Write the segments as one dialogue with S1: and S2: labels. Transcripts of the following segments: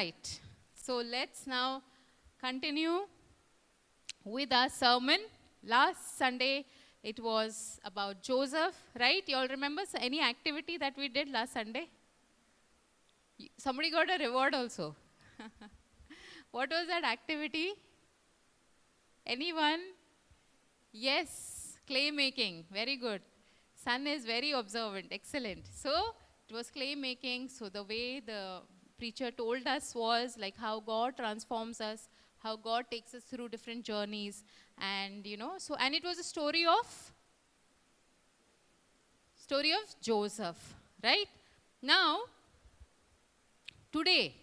S1: Right. So let's now continue with our sermon. Last Sunday it was about Joseph, right? You all remember any activity that we did last Sunday? Somebody got a reward also. What was that activity? Anyone? Yes, clay making. Very good. Son is very observant. Excellent. So it was clay making. So the way the preacher told us was like how God transforms us, how God takes us through different journeys. And and it was a story of Joseph, right? Now, today,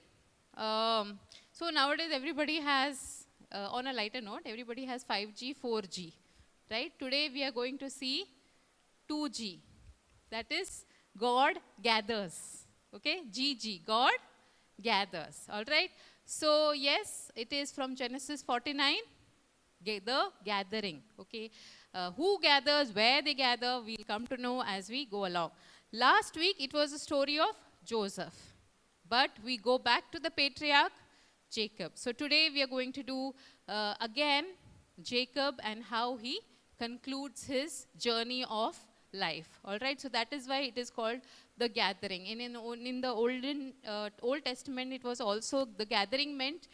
S1: so nowadays everybody has, on a lighter note, everybody has 5G, 4G, right? Today we are going to see 2G, that is God gathers, okay? GG, God gathers, all right? So yes, it is from Genesis 49, the gathering, okay? Who gathers, where they gather, we'll come to know as we go along. Last week, it was a story of Joseph. But we go back to the patriarch, Jacob. So today we are going to do again Jacob and how he concludes his journey of life. All right, so that is why it is called the gathering. In the Old Testament, it was also the gathering meant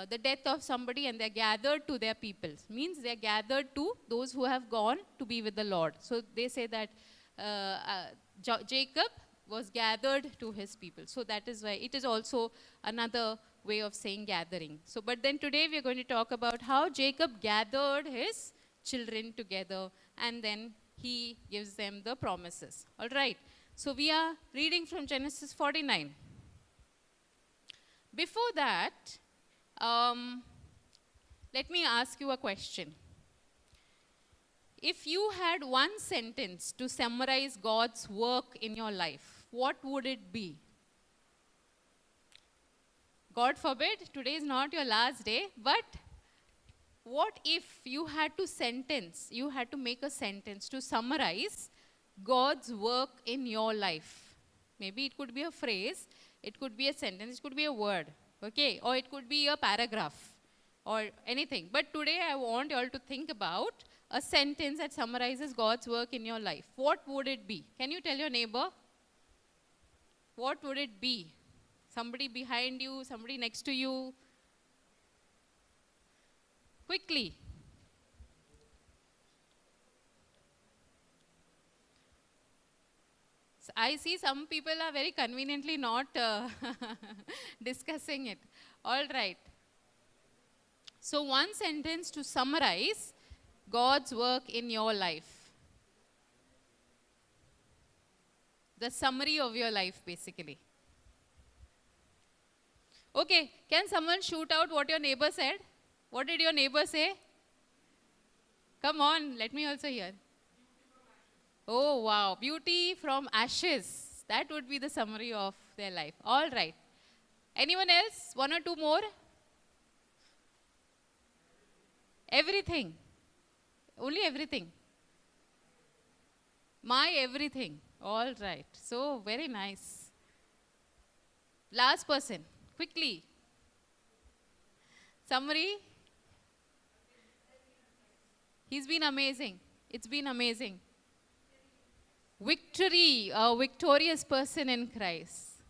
S1: the death of somebody and they are gathered to their people. Means they are gathered to those who have gone to be with the Lord. So they say that Jacob was gathered to his people. So that is why it is also another way of saying gathering. So, but then today we are going to talk about how Jacob gathered his children together and then he gives them the promises. All right. So we are reading from Genesis 49. Before that, let me ask you a question. If you had one sentence to summarize God's work in your life, what would it be? God forbid, today is not your last day, but what if you had to make a sentence to summarize God's work in your life? Maybe it could be a phrase, it could be a sentence, it could be a word, okay? Or it could be a paragraph or anything. But today I want you all to think about a sentence that summarizes God's work in your life. What would it be? Can you tell your neighbor? What would it be? Somebody behind you, somebody next to you? Quickly. So I see some people are very conveniently not discussing it. All right. So one sentence to summarize God's work in your life. The summary of your life, basically. Okay, can someone shoot out what your neighbor said? What did your neighbor say? Come on, let me also hear. Oh, wow. Beauty from ashes. That would be the summary of their life. All right. Anyone else? One or two more? Everything. Only everything. My everything. All right. So, very nice. Last person. Quickly. Summary. He's been amazing. It's been amazing. Victory. A victorious person in Christ.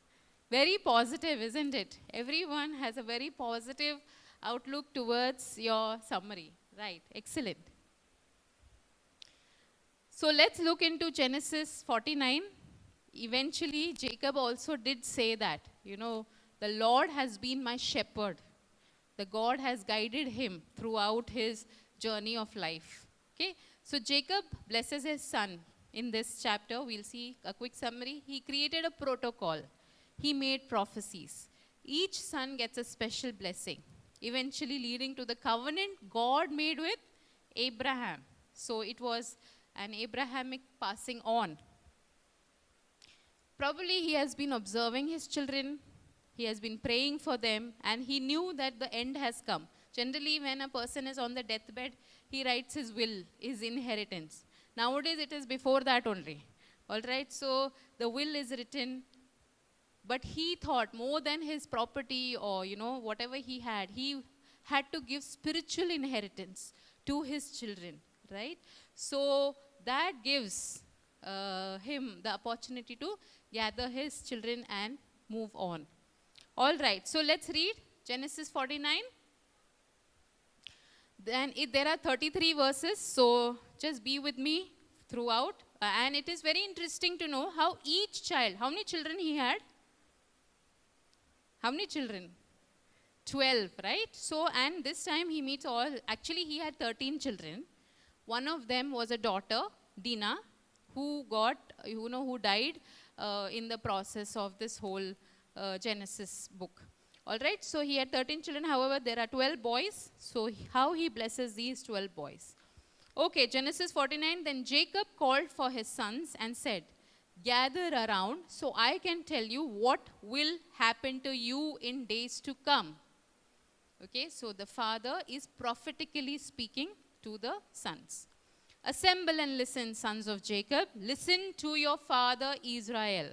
S1: Very positive, isn't it? Everyone has a very positive outlook towards your summary. Right. Excellent. So let's look into Genesis 49. Eventually, Jacob also did say that, the Lord has been my shepherd. The God has guided him throughout his journey of life. Okay. So Jacob blesses his son. In this chapter, we'll see a quick summary. He created a protocol. He made prophecies. Each son gets a special blessing, eventually leading to the covenant God made with Abraham. So it was an Abrahamic passing on. Probably he has been observing his children, he has been praying for them, and he knew that the end has come. Generally, when a person is on the deathbed, he writes his will, his inheritance. Nowadays, it is before that only. All right, so the will is written, But he thought more than his property or, whatever he had to give spiritual inheritance to his children, right? So that gives him the opportunity to gather his children and move on. All right, so let's read Genesis 49. Then there are 33 verses, so just be with me throughout. And it is very interesting to know how each child, how many children he had? How many children? 12, right? So, and this time he meets all, actually he had 13 children. One of them was a daughter, Dinah, who died in the process of this whole Genesis book. All right, so he had 13 children. However, there are 12 boys. So how he blesses these 12 boys. Okay, Genesis 49, then Jacob called for his sons and said, gather around so I can tell you what will happen to you in days to come. Okay, so the father is prophetically speaking to the sons. Assemble and listen, sons of Jacob. Listen to your father Israel.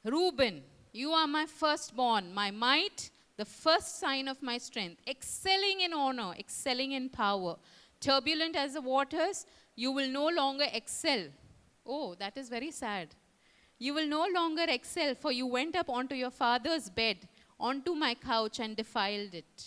S1: Reuben, you are my firstborn, my might, the first sign of my strength, excelling in honor, excelling in power. Turbulent as the waters, you will no longer excel. Oh, that is very sad. You will no longer excel, for you went up onto your father's bed, onto my couch, and defiled it.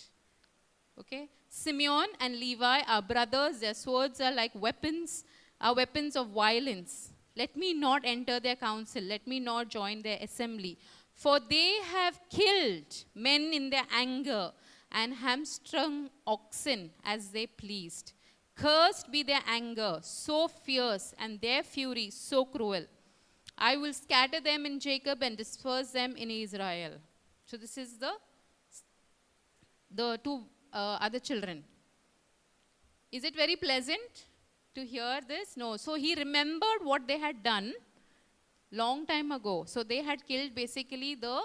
S1: Okay? Simeon and Levi are brothers. Their swords are like weapons, are weapons of violence. Let me not enter their council. Let me not join their assembly. For they have killed men in their anger and hamstrung oxen as they pleased. Cursed be their anger, so fierce, and their fury so cruel. I will scatter them in Jacob and disperse them in Israel. So this is the two other children. Is it very pleasant to hear this? No. So he remembered what they had done long time ago. So they had killed basically the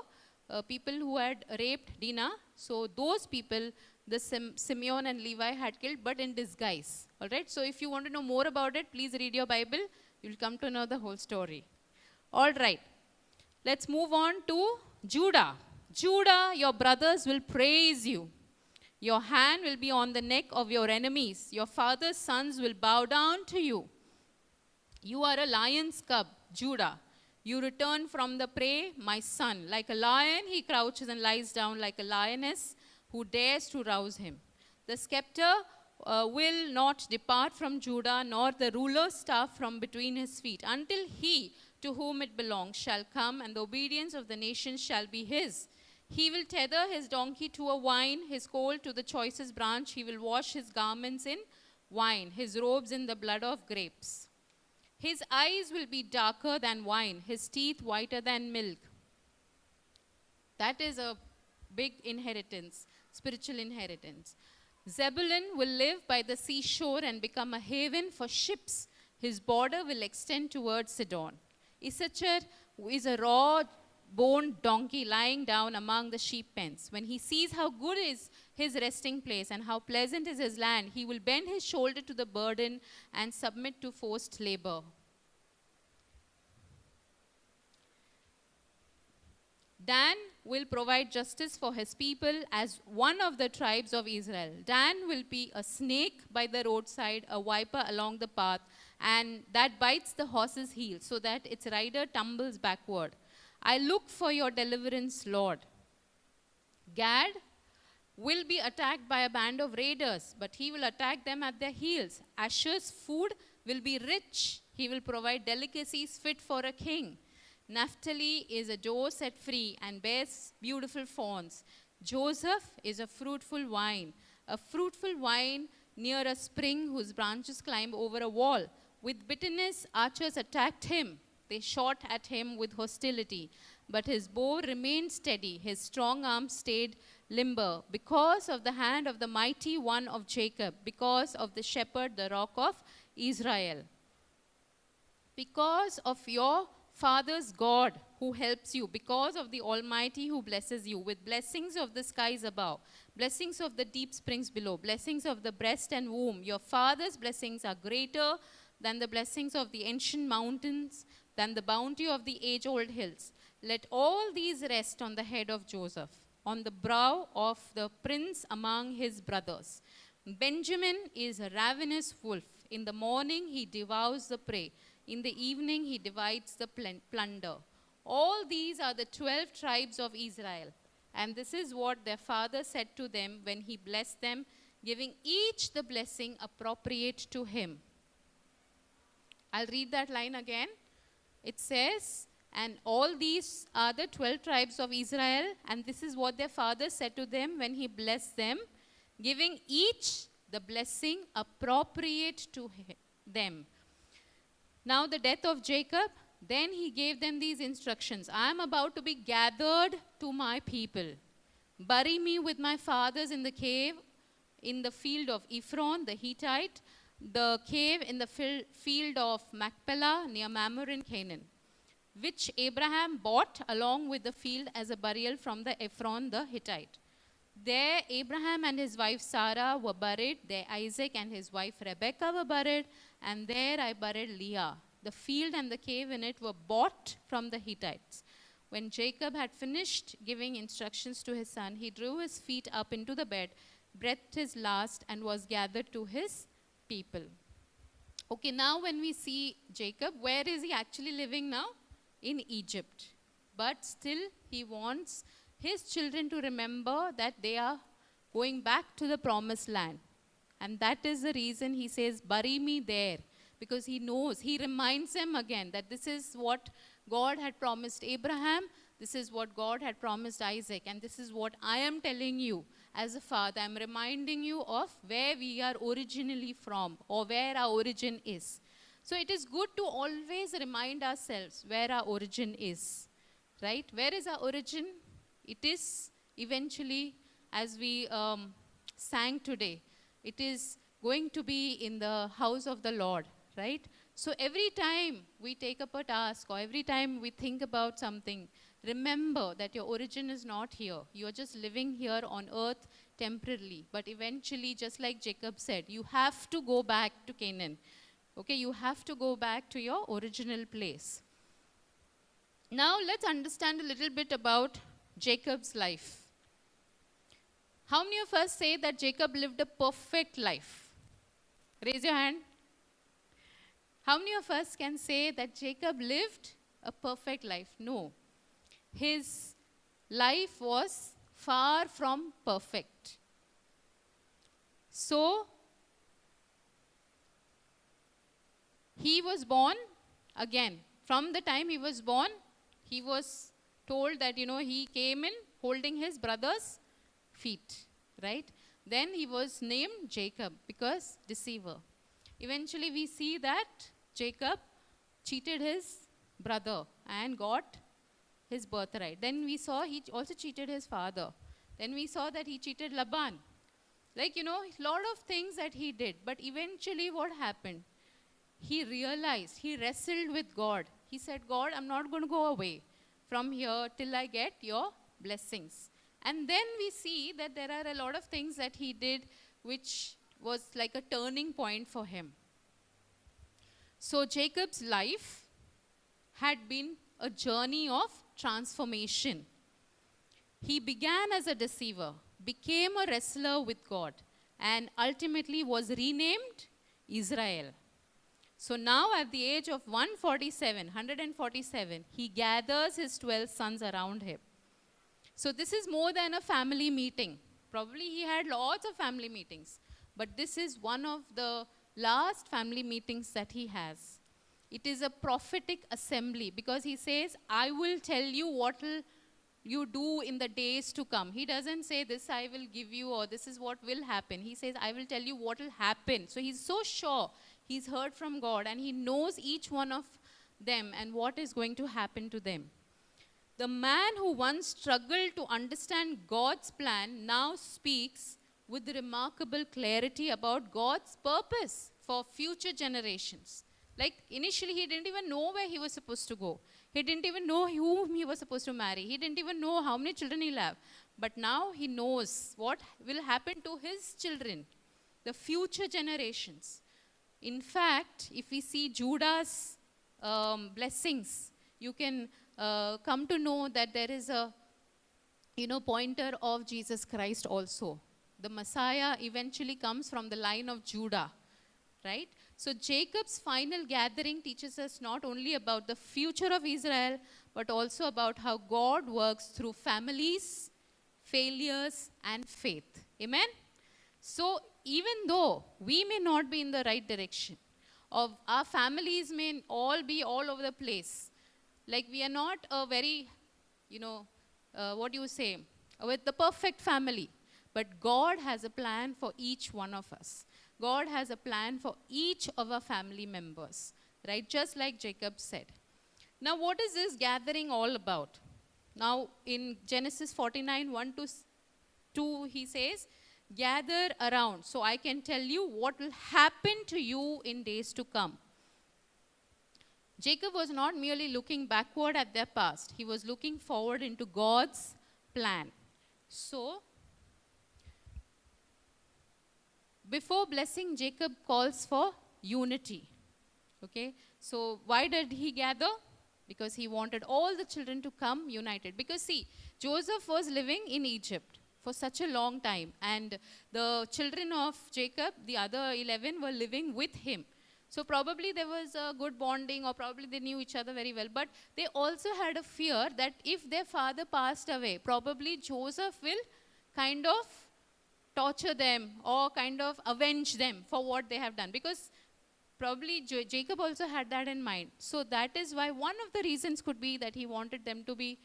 S1: people who had raped Dinah. So those people, the Simeon and Levi had killed, but in disguise. All right. So if you want to know more about it, please read your Bible. You'll come to know the whole story. All right. Let's move on to Judah. Judah, your brothers will praise you. Your hand will be on the neck of your enemies. Your father's sons will bow down to you. You are a lion's cub, Judah. You return from the prey, my son. Like a lion, he crouches and lies down like a lioness who dares to rouse him. The scepter will not depart from Judah, nor the ruler's staff from between his feet, until he to whom it belongs shall come, and the obedience of the nations shall be his. He will tether his donkey to a vine, his colt to the choicest branch. He will wash his garments in wine, his robes in the blood of grapes. His eyes will be darker than wine, his teeth whiter than milk. That is a big inheritance, spiritual inheritance. Zebulun will live by the seashore and become a haven for ships. His border will extend towards Sidon. Issachar is a raw-boned donkey lying down among the sheep pens. When he sees how good is his resting place and how pleasant is his land, he will bend his shoulder to the burden and submit to forced labor. Dan will provide justice for his people as one of the tribes of Israel. Dan will be a snake by the roadside, a viper along the path, and that bites the horse's heel so that its rider tumbles backward. I look for your deliverance, Lord. Gad will be attacked by a band of raiders, but he will attack them at their heels. Asher's food will be rich. He will provide delicacies fit for a king. Naphtali is a doe set free and bears beautiful fawns. Joseph is a fruitful vine near a spring whose branches climb over a wall. With bitterness, archers attacked him. They shot at him with hostility, but his bow remained steady. His strong arm stayed limber because of the hand of the mighty one of Jacob, because of the shepherd, the rock of Israel. Because of your Father's God who helps you, because of the Almighty who blesses you with blessings of the skies above, blessings of the deep springs below, blessings of the breast and womb. Your Father's blessings are greater than the blessings of the ancient mountains, than the bounty of the age-old hills. Let all these rest on the head of Joseph, on the brow of the prince among his brothers. Benjamin is a ravenous wolf. In the morning he devours the prey. In the evening he divides the plunder. All these are the 12 tribes of Israel. And this is what their father said to them when he blessed them, giving each the blessing appropriate to him. I'll read that line again. It says, and all these are the 12 tribes of Israel, and this is what their father said to them when he blessed them, giving each the blessing appropriate to them. Now the death of Jacob, then he gave them these instructions. I am about to be gathered to my people. Bury me with my fathers in the cave, in the field of Ephron the Hittite, the cave in the field of Machpelah near Mamre in Canaan, which Abraham bought along with the field as a burial from the Ephron the Hittite. There Abraham and his wife Sarah were buried. There Isaac and his wife Rebekah were buried. And there I buried Leah. The field and the cave in it were bought from the Hittites. When Jacob had finished giving instructions to his son, he drew his feet up into the bed, breathed his last, and was gathered to his people. Okay, now when we see Jacob, where is he actually living now? In Egypt. But still he wants his children to remember that they are going back to the promised land. And that is the reason he says, bury me there. Because he knows, he reminds them again that this is what God had promised Abraham, this is what God had promised Isaac, and this is what I am telling you as a father. I am reminding you of where we are originally from, or where our origin is. So it is good to always remind ourselves where our origin is, right? Where is our origin? It is eventually, as we sang today, it is going to be in the house of the Lord, right? So every time we take up a task or every time we think about something, remember that your origin is not here. You are just living here on earth temporarily. But eventually, just like Jacob said, you have to go back to Canaan. Okay, you have to go back to your original place. Now let's understand a little bit about Jacob's life. How many of us say that Jacob lived a perfect life? Raise your hand. How many of us can say that Jacob lived a perfect life? No. His life was far from perfect. So, he was born again. From the time he was born, he was told that, he came in holding his brother's feet, right? Then he was named Jacob because deceiver. Eventually we see that Jacob cheated his brother and got his birthright. Then we saw he also cheated his father. Then we saw that he cheated Laban. A lot of things that he did. But eventually what happened? He realized, he wrestled with God. He said, God, I'm not going to go away from here till I get your blessings. And then we see that there are a lot of things that he did which was like a turning point for him. So Jacob's life had been a journey of transformation. He began as a deceiver, became a wrestler with God, and ultimately was renamed Israel. So now at the age of 147, he gathers his 12 sons around him. So this is more than a family meeting. Probably he had lots of family meetings, but this is one of the last family meetings that he has. It is a prophetic assembly because he says, I will tell you what will you do in the days to come. He doesn't say this I will give you or this is what will happen. He says, I will tell you what will happen. So he's so sure he's heard from God and he knows each one of them and what is going to happen to them. The man who once struggled to understand God's plan now speaks with remarkable clarity about God's purpose for future generations. Like initially he didn't even know where he was supposed to go. He didn't even know whom he was supposed to marry. He didn't even know how many children he'll have. But now he knows what will happen to his children, the future generations. In fact, if we see Judah's blessings, you can come to know that there is a, pointer of Jesus Christ also. The Messiah eventually comes from the line of Judah, right? So Jacob's final gathering teaches us not only about the future of Israel, but also about how God works through families, failures, and faith. Amen? So even though we may not be in the right direction, of our families may all be all over the place, like we are not a very, what do you say, with the perfect family. But God has a plan for each one of us. God has a plan for each of our family members, right? Just like Jacob said. Now, what is this gathering all about? Now, in Genesis 49, 1 to 2, he says, gather around so I can tell you what will happen to you in days to come. Jacob was not merely looking backward at their past. He was looking forward into God's plan. So, before blessing, Jacob calls for unity. Okay? So, why did he gather? Because he wanted all the children to come united. Because see, Joseph was living in Egypt for such a long time. And the children of Jacob, the other 11, were living with him. So probably there was a good bonding, or probably they knew each other very well. But they also had a fear that if their father passed away, probably Joseph will kind of torture them or kind of avenge them for what they have done. Because probably Jacob also had that in mind. So that is why one of the reasons could be that he wanted them to be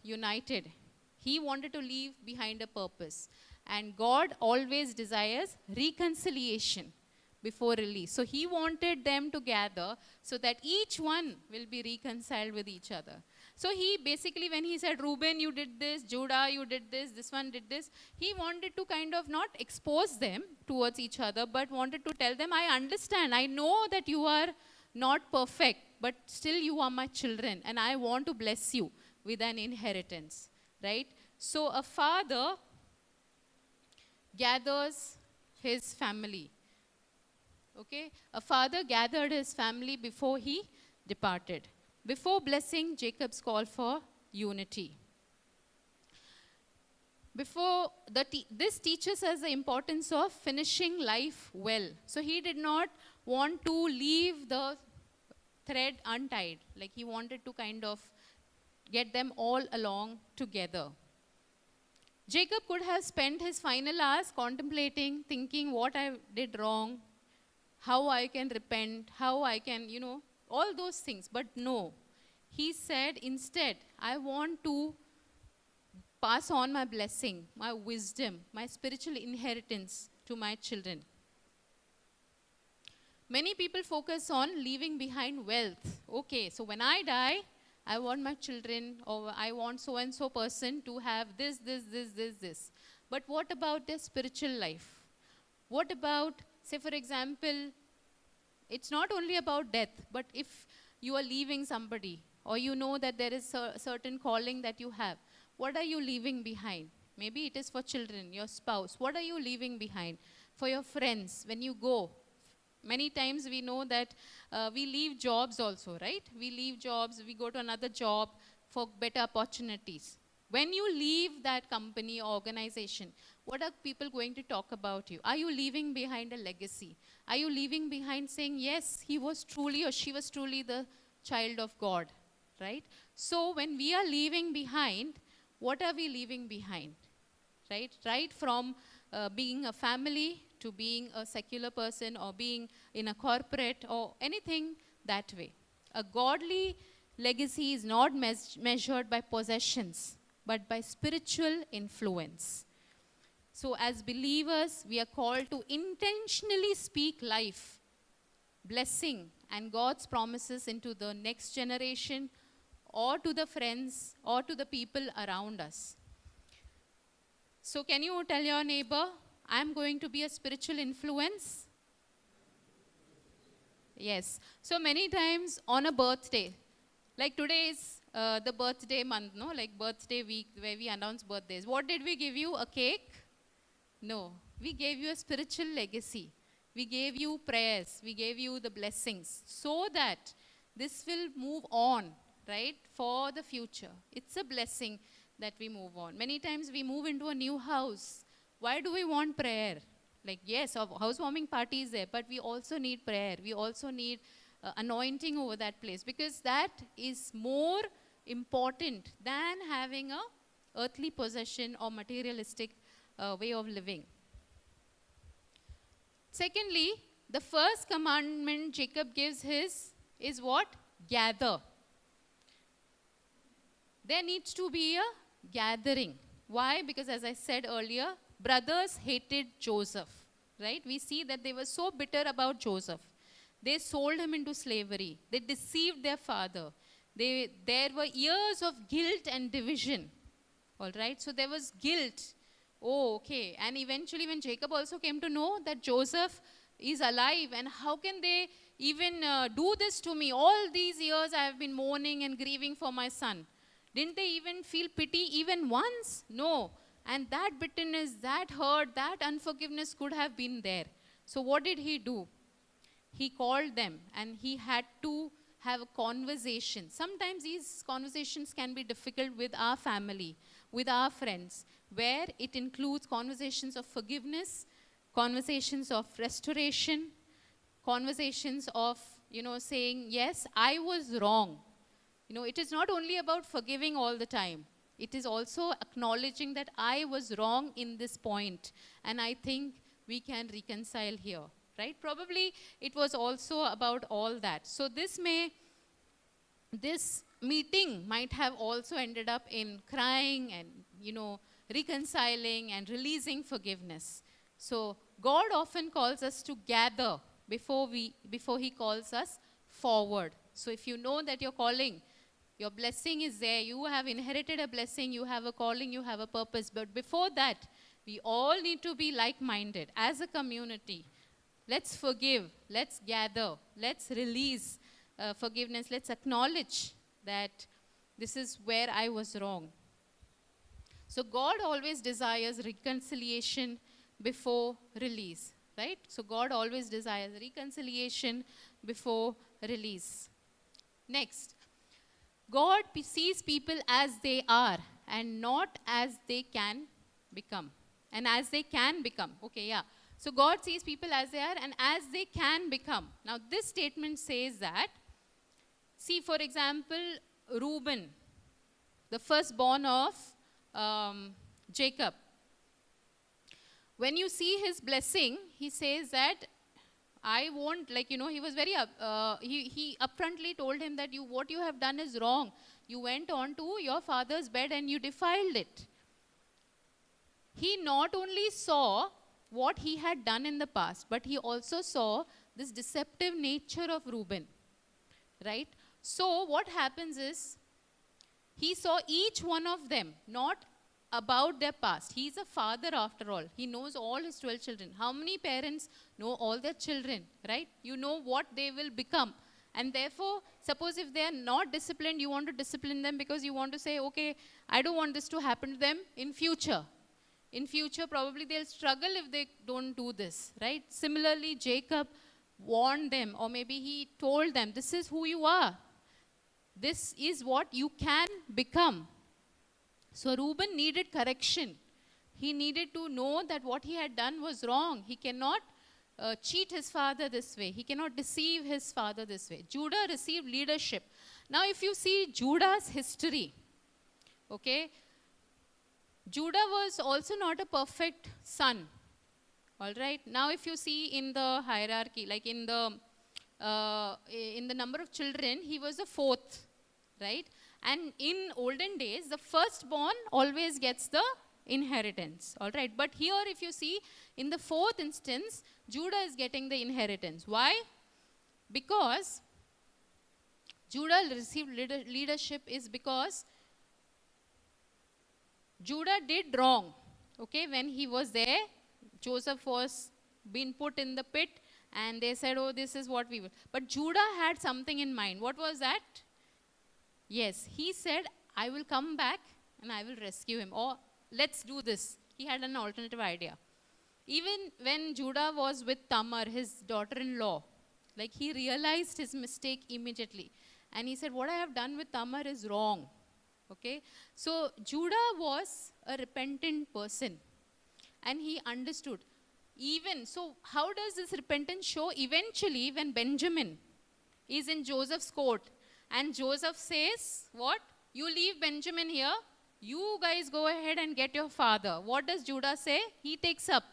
S1: united. He wanted to leave behind a purpose. And God always desires reconciliation before release. So he wanted them to gather so that each one will be reconciled with each other. So he basically, when he said, Reuben, you did this, Judah, you did this one did this, he wanted to kind of not expose them towards each other, but wanted to tell them, I understand, I know that you are not perfect, but still you are my children, and I want to bless you with an inheritance, right? So a father gathers his family. Okay, a father gathered his family before he departed. Before blessing, Jacob's call for unity. This teaches us the importance of finishing life well. So he did not want to leave the thread untied. Like he wanted to kind of get them all along together. Jacob could have spent his final hours contemplating, thinking what I did wrong, how I can repent, how I can, all those things. But no, he said instead, I want to pass on my blessing, my wisdom, my spiritual inheritance to my children. Many people focus on leaving behind wealth. Okay, so when I die, I want my children, or I want so-and-so person to have this. But what about their spiritual life? What about, say for example, it's not only about death, but if you are leaving somebody, or you know that there is a certain calling that you have, what are you leaving behind? Maybe it is for children, your spouse. What are you leaving behind? For your friends, when you go. Many times we know that we leave jobs also, right? We leave jobs, we go to another job for better opportunities. When you leave that company or organization, what are people going to talk about you? Are you leaving behind a legacy? Are you leaving behind saying, yes, he was truly or she was truly the child of God, right? So when we are leaving behind, what are we leaving behind, right? Right from being a family to being a secular person or being in a corporate or anything that way. A godly legacy is not measured by possessions, but by spiritual influence. So as believers, we are called to intentionally speak life, blessing, and God's promises into the next generation, or to the friends, or to the people around us. So can you tell your neighbor, I'm going to be a spiritual influence? Yes. So many times on a birthday, like today is the birthday month, no? Like birthday week where we announce birthdays. What did we give you? A cake? No. We gave you a spiritual legacy. We gave you prayers. We gave you the blessings so that this will move on right, for the future. It's a blessing that we move on. Many times we move into a new house. Why do we want prayer? Like, yes, a housewarming party is there, but we also need prayer. We also need anointing over that place, because that is more important than having a earthly possession or materialistic way of living. Secondly, the first commandment Jacob gives is what? Gather. There needs to be a gathering. Why? Because as I said earlier, brothers hated Joseph, right? We see that they were so bitter about Joseph. They sold him into slavery. They deceived their father. There were years of guilt and division. All right? So there was guilt. Oh, okay. And eventually when Jacob also came to know that Joseph is alive, and how can they even do this to me? All these years I have been mourning and grieving for my son. Didn't they even feel pity even once? No. And that bitterness, that hurt, that unforgiveness could have been there. So what did he do? He called them and he had to have a conversation. Sometimes these conversations can be difficult with our family, with our friends, where it includes conversations of forgiveness, conversations of restoration, conversations of, saying, yes, I was wrong. It is not only about forgiving all the time. It is also acknowledging that I was wrong in this point, and I think we can reconcile here, right? Probably it was also about all that. So this meeting might have also ended up in crying and, reconciling and releasing forgiveness. So God often calls us to gather before he calls us forward. So if you know that your blessing is there, you have inherited a blessing, you have a calling, you have a purpose. But before that, we all need to be like-minded as a community. Let's forgive, let's gather, let's release forgiveness, let's acknowledge that this is where I was wrong. So God always desires reconciliation before release, right? So God always desires reconciliation before release. Next, God sees people as they are and not as they can become. And as they can become. Okay, yeah. So God sees people as they are and as they can become. Now this statement says that, see, for example, Reuben, the firstborn of Jacob. When you see his blessing, he says that I won't, he was very, he upfrontly told him that what you have done is wrong. You went on to your father's bed and you defiled it. He not only saw what he had done in the past, but he also saw this deceptive nature of Reuben, right? So what happens is, he saw each one of them, not about their past. He's a father after all. He knows all his 12 children. How many parents know all their children, right? You know what they will become. And therefore, suppose if they are not disciplined, you want to discipline them because you want to say, okay, I don't want this to happen to them in future. In future, probably they'll struggle if they don't do this, right? Similarly, Jacob warned them, or maybe he told them, this is who you are. This is what you can become. So Reuben needed correction. He needed to know that what he had done was wrong. He cannot cheat his father this way. He cannot deceive his father this way. Judah received leadership. Now if you see Judah's history, okay, Judah was also not a perfect son. All right. Now if you see in the hierarchy, like in the number of children, he was the fourth, right? And in olden days, the firstborn always gets the inheritance, all right? But here, if you see, in the fourth instance, Judah is getting the inheritance. Why? Because Judah received leadership is because Judah did wrong, okay? When he was there, Joseph was being put in the pit, and they said, oh, this is what we will. But Judah had something in mind. What was that? Yes, he said, I will come back and I will rescue him. Or let's do this. He had an alternative idea. Even when Judah was with Tamar, his daughter-in-law, like he realized his mistake immediately. And he said, what I have done with Tamar is wrong. Okay. So Judah was a repentant person. And he understood. Even, so how does this repentance show? Eventually, when Benjamin is in Joseph's court, and Joseph says, what? You leave Benjamin here. You guys go ahead and get your father. What does Judah say? He takes up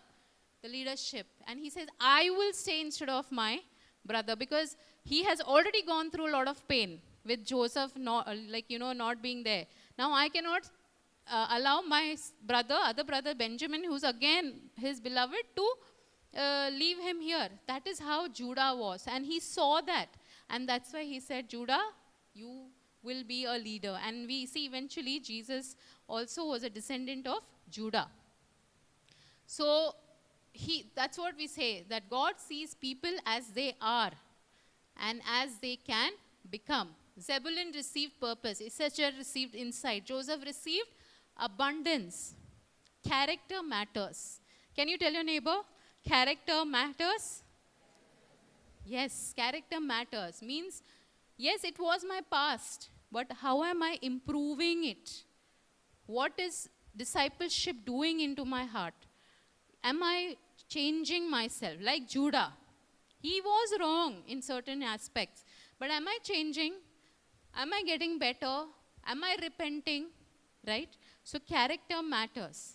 S1: the leadership. And he says, I will stay instead of my brother, because he has already gone through a lot of pain with Joseph not, not being there. Now I cannot allow my other brother Benjamin, who's again his beloved, to leave him here. That is how Judah was. And he saw that. And that's why he said, Judah, you will be a leader. And we see eventually Jesus also was a descendant of Judah. So that's what we say, that God sees people as they are and as they can become. Zebulun received purpose. Issachar received insight. Joseph received abundance. Character matters. Can you tell your neighbor, character matters? Yes, character matters. Means, yes, it was my past, but how am I improving it? What is discipleship doing into my heart? Am I changing myself? Like Judah, he was wrong in certain aspects, but am I changing? Am I getting better? Am I repenting? Right? So character matters.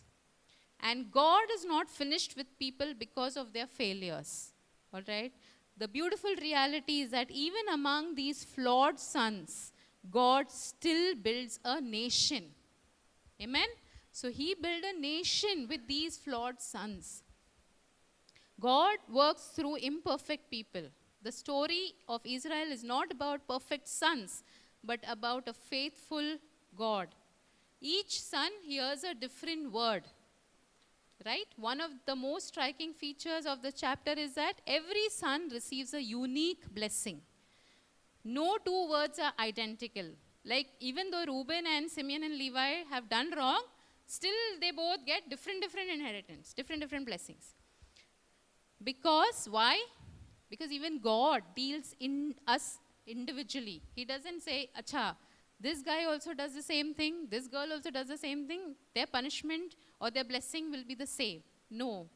S1: And God is not finished with people because of their failures. All right? The beautiful reality is that even among these flawed sons, God still builds a nation. Amen? So he built a nation with these flawed sons. God works through imperfect people. The story of Israel is not about perfect sons, but about a faithful God. Each son hears a different word. Right? One of the most striking features of the chapter is that every son receives a unique blessing. No two words are identical. Like even though Reuben and Simeon and Levi have done wrong, still they both get different inheritance, different blessings. Because, why? Because even God deals in us individually. He doesn't say, acha, this guy also does the same thing, this girl also does the same thing, their punishment or their blessing will be the same. No.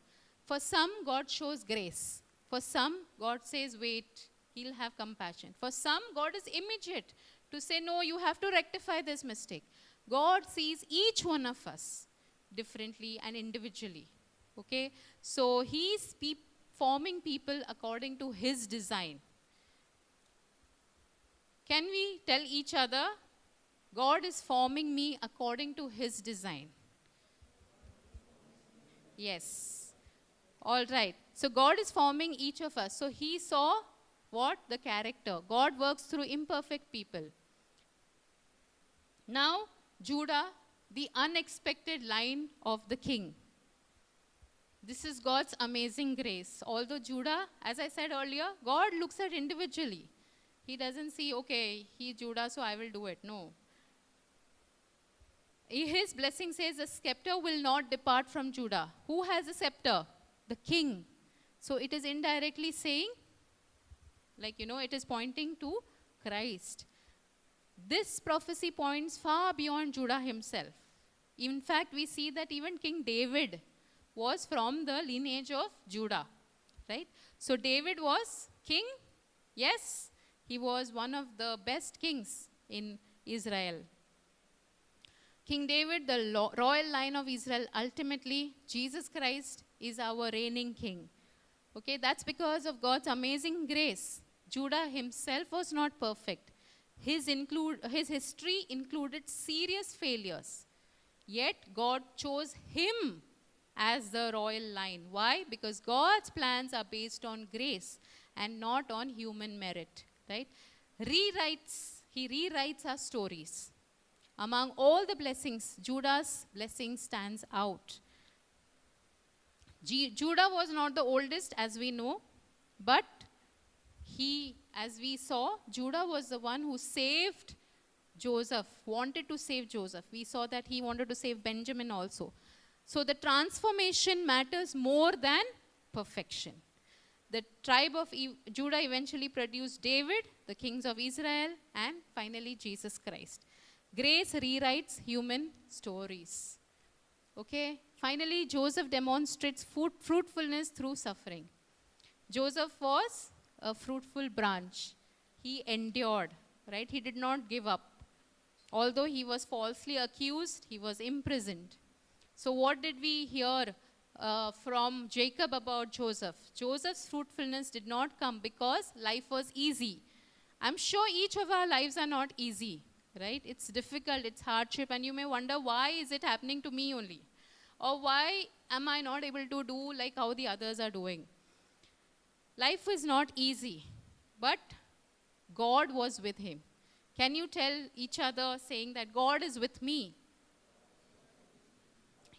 S1: For some, God shows grace. For some, God says, wait, he'll have compassion. For some, God is immediate to say, no, you have to rectify this mistake. God sees each one of us differently and individually. Okay? So he's forming people according to his design. Can we tell each other, God is forming me according to his design? Yes. All right. So God is forming each of us. So he saw what? The character. God works through imperfect people. Now, Judah, the unexpected line of the king. This is God's amazing grace. Although Judah, as I said earlier, God looks at individually. He doesn't see, okay, he's Judah, so I will do it. No. His blessing says the scepter will not depart from Judah. Who has a scepter? The king. So it is indirectly saying, it is pointing to Christ. This prophecy points far beyond Judah himself. In fact, we see that even King David was from the lineage of Judah. Right? So David was king. Yes, he was one of the best kings in Israel. King David, the royal line of Israel, ultimately, Jesus Christ is our reigning king. Okay, that's because of God's amazing grace. Judah himself was not perfect. His history included serious failures. Yet, God chose him as the royal line. Why? Because God's plans are based on grace and not on human merit. Right? He rewrites our stories. Among all the blessings, Judah's blessing stands out. Judah was not the oldest, as we know, but as we saw, Judah was the one who saved Joseph, wanted to save Joseph. We saw that he wanted to save Benjamin also. So the transformation matters more than perfection. The tribe of Judah eventually produced David, the kings of Israel, and finally Jesus Christ. Grace rewrites human stories. Okay? Finally, Joseph demonstrates fruitfulness through suffering. Joseph was a fruitful branch. He endured, right? He did not give up. Although he was falsely accused, he was imprisoned. So what did we hear from Jacob about Joseph? Joseph's fruitfulness did not come because life was easy. I'm sure each of our lives are not easy, right? It's difficult, it's hardship, and you may wonder, why is it happening to me only? Or why am I not able to do like how the others are doing? Life is not easy, but God was with him. Can you tell each other saying that God is with me?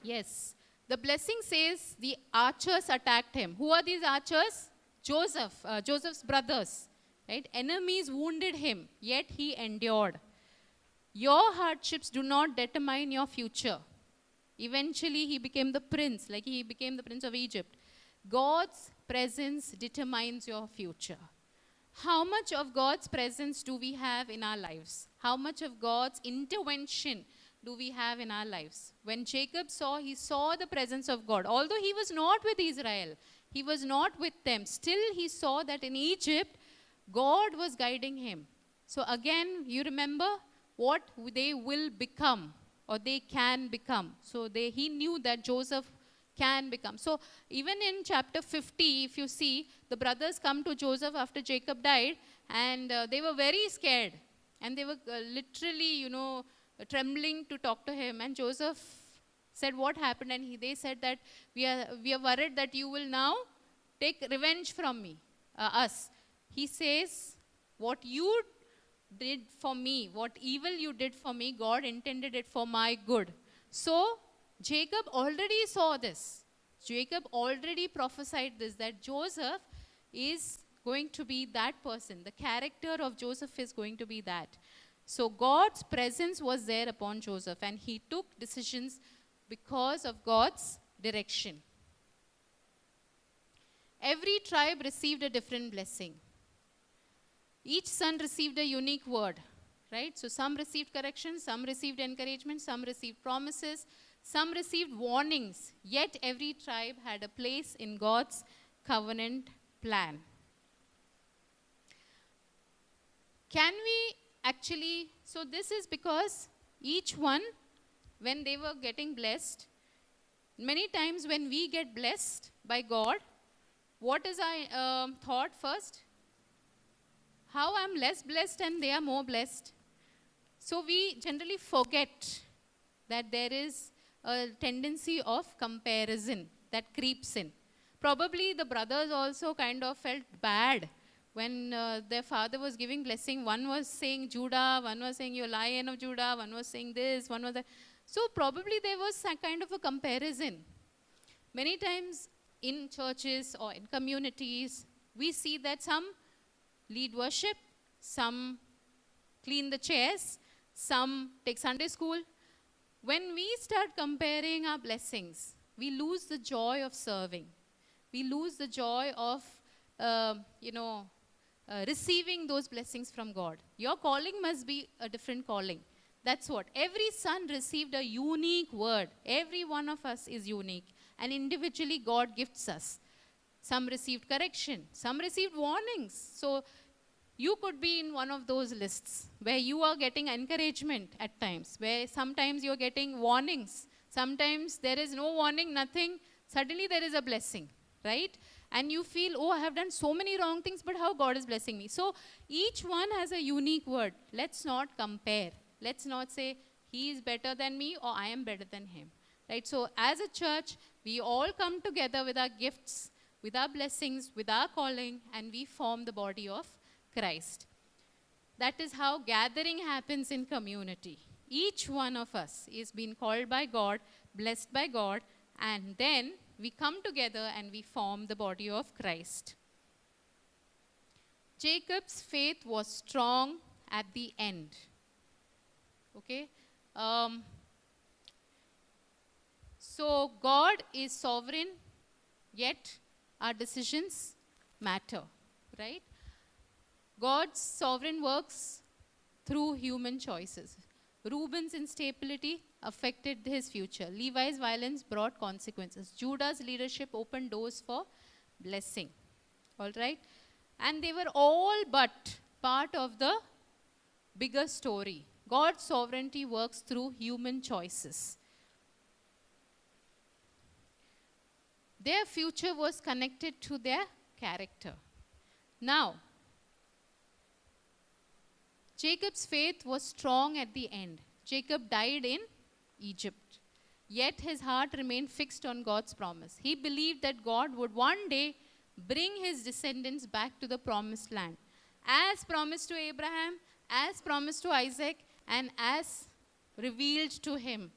S1: Yes. The blessing says the archers attacked him. Who are these archers? Joseph's brothers. Right? Enemies wounded him, yet he endured. Your hardships do not determine your future. Eventually, he became the prince, like he became the prince of Egypt. God's presence determines your future. How much of God's presence do we have in our lives? How much of God's intervention do we have in our lives? When Jacob saw, he saw the presence of God. Although he was not with Israel, he was not with them, still he saw that in Egypt, God was guiding him. So again, you remember what they will become, or they can become. So he knew that Joseph can become. So even in chapter 50, if you see, the brothers come to Joseph after Jacob died, and they were very scared. And they were literally, trembling to talk to him. And Joseph said, what happened? And they said that we are worried that you will now take revenge from us. He says, what you did for me, what evil you did for me, God intended it for my good. So Jacob already saw this. Jacob already prophesied this, that Joseph is going to be that person. The character of Joseph is going to be that. So God's presence was there upon Joseph, and he took decisions because of God's direction. Every tribe received a different blessing. Each son received a unique word, right? So some received correction, some received encouragement, some received promises, some received warnings. Yet every tribe had a place in God's covenant plan. Can we actually, so this is because each one, when they were getting blessed, many times when we get blessed by God, what is our thought first? How I'm less blessed and they are more blessed. So we generally forget that there is a tendency of comparison that creeps in. Probably the brothers also kind of felt bad when their father was giving blessing. One was saying Judah, one was saying, you Lion of Judah, one was saying this, one was that. So probably there was some kind of a comparison. Many times in churches or in communities, we see that some lead worship, some clean the chairs, some take Sunday school. When we start comparing our blessings, we lose the joy of serving. We lose the joy of, receiving those blessings from God. Your calling must be a different calling. That's what. Every son received a unique word. Every one of us is unique. And individually, God gifts us. Some received correction. Some received warnings. So you could be in one of those lists where you are getting encouragement at times, where sometimes you're getting warnings. Sometimes there is no warning, nothing. Suddenly there is a blessing, right? And you feel, oh, I have done so many wrong things, but how God is blessing me. So each one has a unique word. Let's not compare. Let's not say, he is better than me or I am better than him, right? So as a church, we all come together with our gifts, with our blessings, with our calling, and we form the body of Christ. That is how gathering happens in community. Each one of us is being called by God, blessed by God, and then we come together and we form the body of Christ. Jacob's faith was strong at the end. Okay? So God is sovereign, yet our decisions matter, right? God's sovereign works through human choices. Reuben's instability affected his future. Levi's violence brought consequences. Judah's leadership opened doors for blessing. All right? And they were all but part of the bigger story. God's sovereignty works through human choices. Their future was connected to their character. Now, Jacob's faith was strong at the end. Jacob died in Egypt. Yet his heart remained fixed on God's promise. He believed that God would one day bring his descendants back to the promised land. As promised to Abraham, as promised to Isaac, and as revealed to him.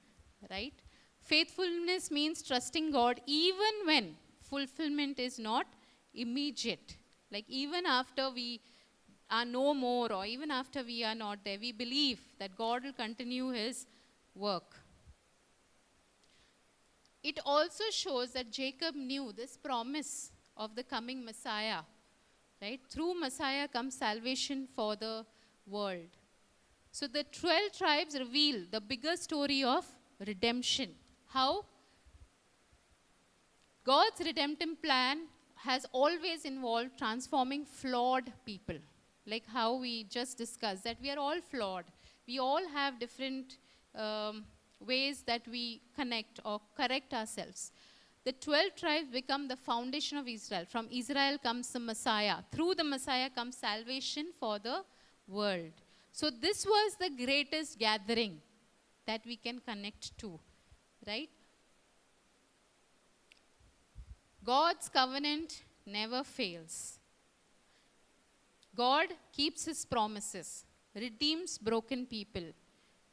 S1: Right? Faithfulness means trusting God even when fulfillment is not immediate. Like even after we are no more, or even after we are not there, we believe that God will continue his work. It also shows that Jacob knew this promise of the coming Messiah. Right? Through Messiah comes salvation for the world. So the 12 tribes reveal the bigger story of redemption. How God's redemptive plan has always involved transforming flawed people. Like how we just discussed, that we are all flawed. We all have different ways that we connect or correct ourselves. The 12 tribes become the foundation of Israel. From Israel comes the Messiah. Through the Messiah comes salvation for the world. So this was the greatest gathering that we can connect to, right? God's covenant never fails. God keeps his promises, redeems broken people,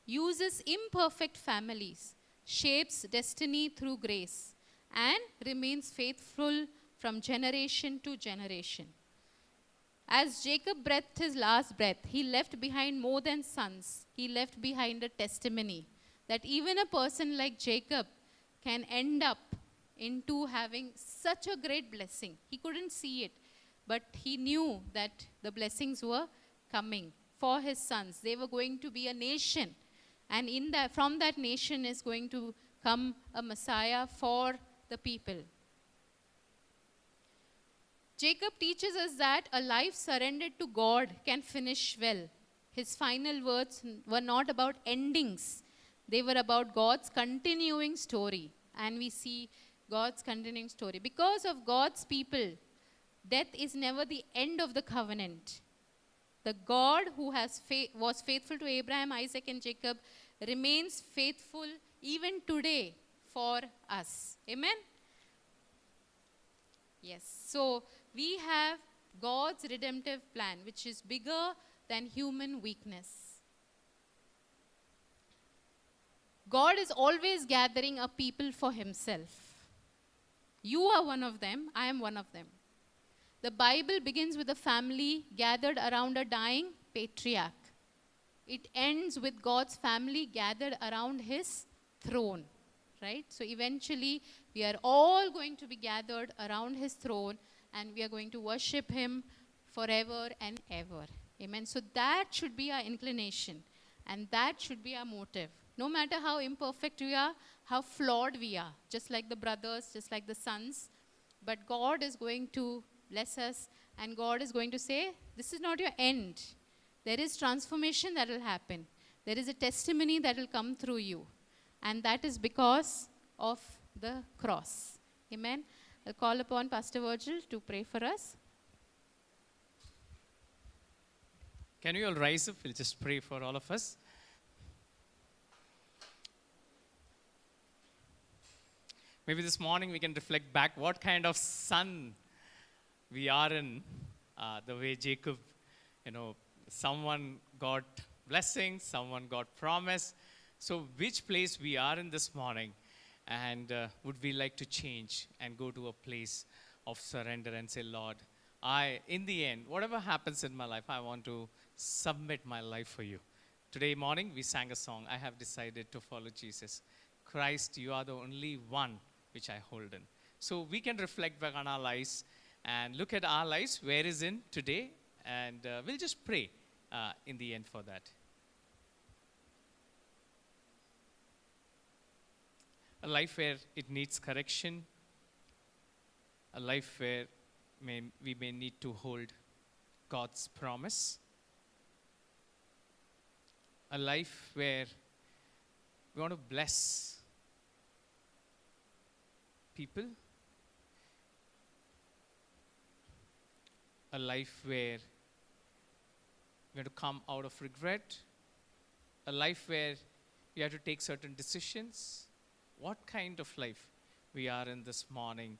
S1: uses imperfect families, shapes destiny through grace, and remains faithful from generation to generation. As Jacob breathed his last breath, he left behind more than sons. He left behind a testimony that even a person like Jacob can end up into having such a great blessing. He couldn't see it, but he knew that the blessings were coming for his sons. They were going to be a nation, and from that nation is going to come a Messiah for the people. Jacob teaches us that a life surrendered to God can finish well. His final words were not about endings. They were about God's continuing story. And we see God's continuing story. Because of God's people, death is never the end of the covenant. The God who was faithful to Abraham, Isaac, and Jacob remains faithful even today for us. Amen? Yes. So we have God's redemptive plan, which is bigger than human weakness. God is always gathering a people for himself. You are one of them. I am one of them. The Bible begins with a family gathered around a dying patriarch. It ends with God's family gathered around his throne. Right? So eventually, we are all going to be gathered around his throne, and we are going to worship him forever and ever. Amen. So that should be our inclination, and that should be our motive. No matter how imperfect we are, how flawed we are, just like the brothers, just like the sons, but God is going to bless us, and God is going to say, this is not your end. There is transformation that will happen. There is a testimony that will come through you. And that is because of the cross. Amen. I'll call upon Pastor Virgil to pray for us.
S2: Can we all rise up? We'll just pray for all of us. Maybe this morning we can reflect back what kind of son we are in. The way Jacob, someone got blessing, someone got promise. So which place we are in this morning, and would we like to change and go to a place of surrender and say, Lord, in the end, whatever happens in my life, I want to submit my life for you. Today morning, we sang a song, I have decided to follow Jesus. Christ, you are the only one which I hold in. So we can reflect back on our lives and look at our lives, where is in today, and we'll just pray in the end for that. A life where it needs correction, a life where we may need to hold God's promise, a life where we want to bless people, a life where we have to come out of regret, a life where we have to take certain decisions. What kind of life we are in this morning?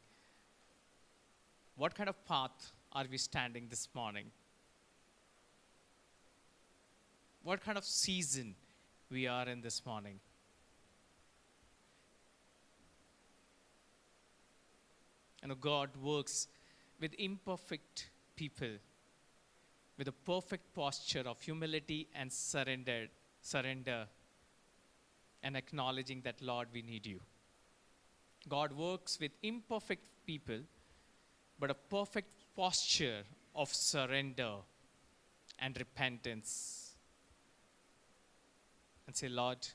S2: What kind of path are we standing this morning? What kind of season we are in this morning? God works with imperfect people, with a perfect posture of humility and surrender, and acknowledging that, Lord, we need you. God works with imperfect people, but a perfect posture of surrender and repentance. And say, Lord,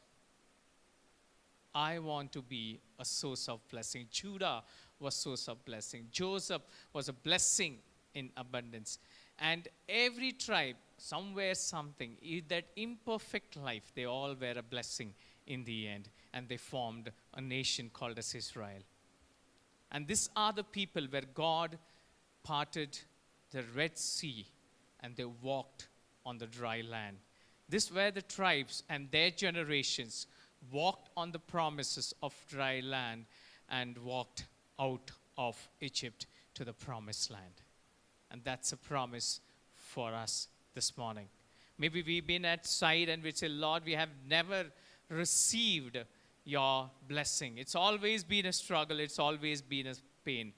S2: I want to be a source of blessing. Judah was source of blessing. Joseph was a blessing in abundance. And every tribe, somewhere something, in that imperfect life, they all were a blessing in the end. And they formed a nation called as Israel. And these are the people where God parted the Red Sea and they walked on the dry land. These were the tribes and their generations walked on the promises of dry land and walked out of Egypt to the promised land. And that's a promise for us this morning. Maybe we've been at side and we say, Lord, we have never received your blessing. It's always been a struggle. It's always been a pain.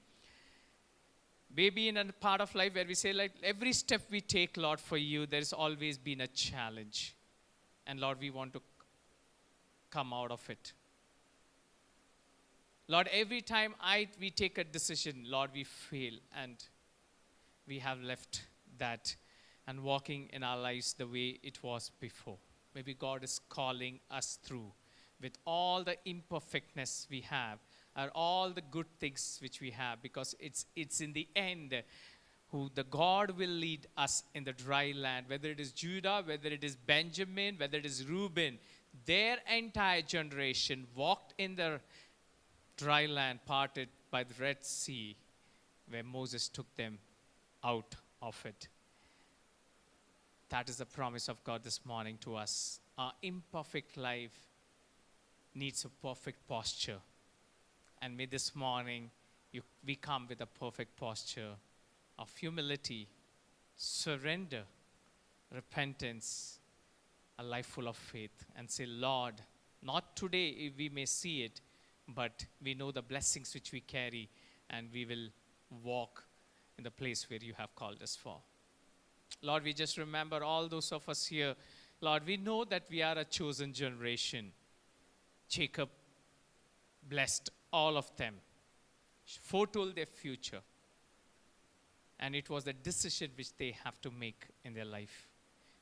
S2: Maybe in a part of life where we say, like, every step we take, Lord, for you, there's always been a challenge. And Lord, we want to come out of it. Lord, every time we take a decision, Lord, we fail and we have left that and walking in our lives the way it was before. Maybe God is calling us through with all the imperfectness we have and all the good things which we have, because it's in the end who the God will lead us in the dry land, whether it is Judah, whether it is Benjamin, whether it is Reuben. Their entire generation walked in the dry land parted by the Red Sea, where Moses took them out of it. That is the promise of God this morning to us. Our imperfect life needs a perfect posture. And may this morning we come with a perfect posture of humility, surrender, repentance, a life full of faith, and say, Lord, not today we may see it, but we know the blessings which we carry, and we will walk in the place where you have called us for. Lord, we just remember all those of us here. Lord, we know that we are a chosen generation. Jacob blessed all of them, foretold their future. And it was the decision which they have to make in their life.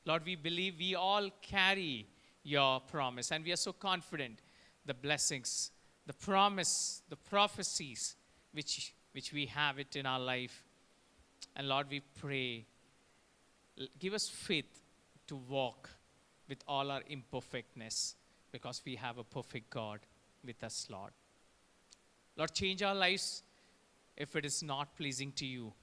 S2: Lord, we believe we all carry your promise, and we are so confident the blessings, the promise, the prophecies which we have it in our life. And Lord, we pray, give us faith to walk with all our imperfectness, because we have a perfect God with us, Lord. Lord, change our lives if it is not pleasing to you.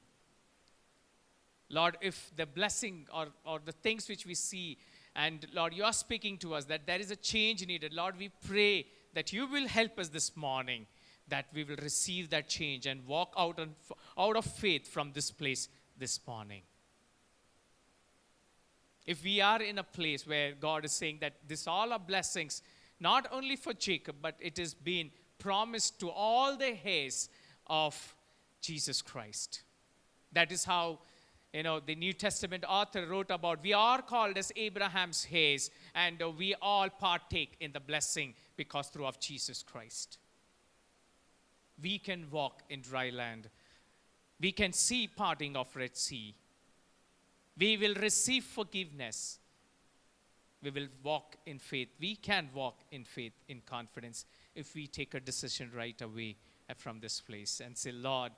S2: Lord, if the blessing or the things which we see, and Lord, you are speaking to us that there is a change needed. Lord, we pray that you will help us this morning, that we will receive that change and walk out of faith from this place this morning. If we are in a place where God is saying that this all are blessings, not only for Jacob, but it has been promised to all the heirs of Jesus Christ. That is how, the New Testament author wrote about, we are called as Abraham's heirs, and we all partake in the blessing because through of Jesus Christ. We can walk in dry land We can see parting of Red Sea. We will receive forgiveness. We will walk in faith. We can walk in faith, in confidence, if we take a decision right away from this place and say, Lord,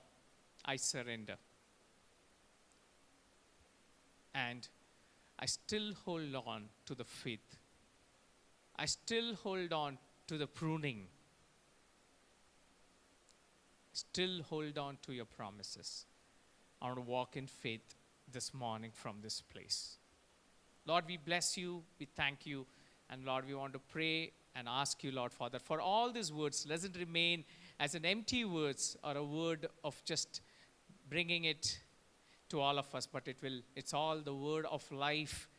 S2: I surrender. And I still hold on to the faith. I still hold on to the pruning. Still hold on to your promises. I want to walk in faith this morning from this place. Lord, we bless you, we thank you, and Lord, we want to pray and ask you, Lord, Father, for all these words, doesn't remain as an empty words or a word of just bringing it to all of us, but it's all the word of life.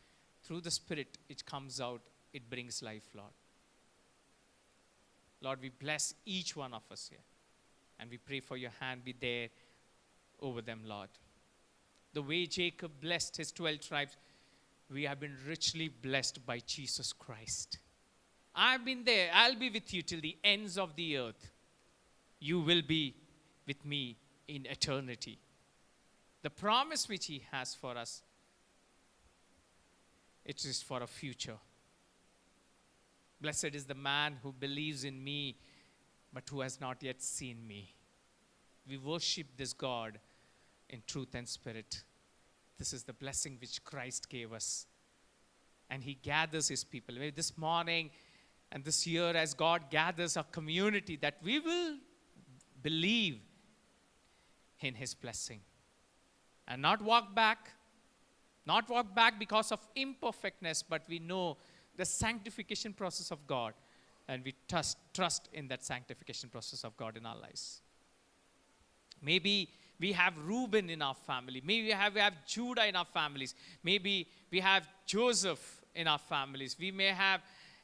S2: Through the Spirit, it comes out, it brings life, Lord. Lord, we bless each one of us here, and we pray for your hand be there over them, Lord. The way Jacob blessed his 12 tribes, we have been richly blessed by Jesus Christ. I've been there. I'll be with you till the ends of the earth. You will be with me in eternity. The promise which he has for us, it is for a future. Blessed is the man who believes in me, but who has not yet seen me. We worship this God in truth and spirit. This is the blessing which Christ gave us. And he gathers his people. This morning and this year, as God gathers a community, that we will believe in his blessing. And not walk back because of imperfectness, but we know the sanctification process of God. And we trust in that sanctification process of God in our lives. Maybe we have Reuben in our family. Maybe we have Judah in our families. Maybe we have Joseph in our families. We may have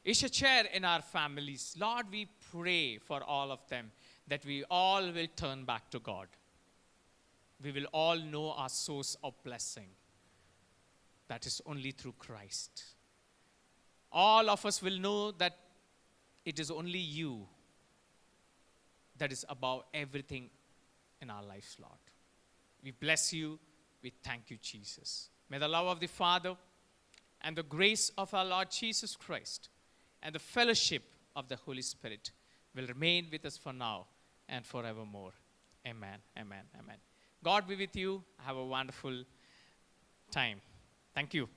S2: Issachar in our families. Lord, we pray for all of them that we all will turn back to God. We will all know our source of blessing. That is only through Christ. All of us will know that it is only you that is above everything in our lives, Lord. We bless you. We thank you, Jesus. May the love of the Father and the grace of our Lord Jesus Christ and the fellowship of the Holy Spirit will remain with us for now and forevermore. Amen, amen, amen. God be with you. Have a wonderful time. Thank you.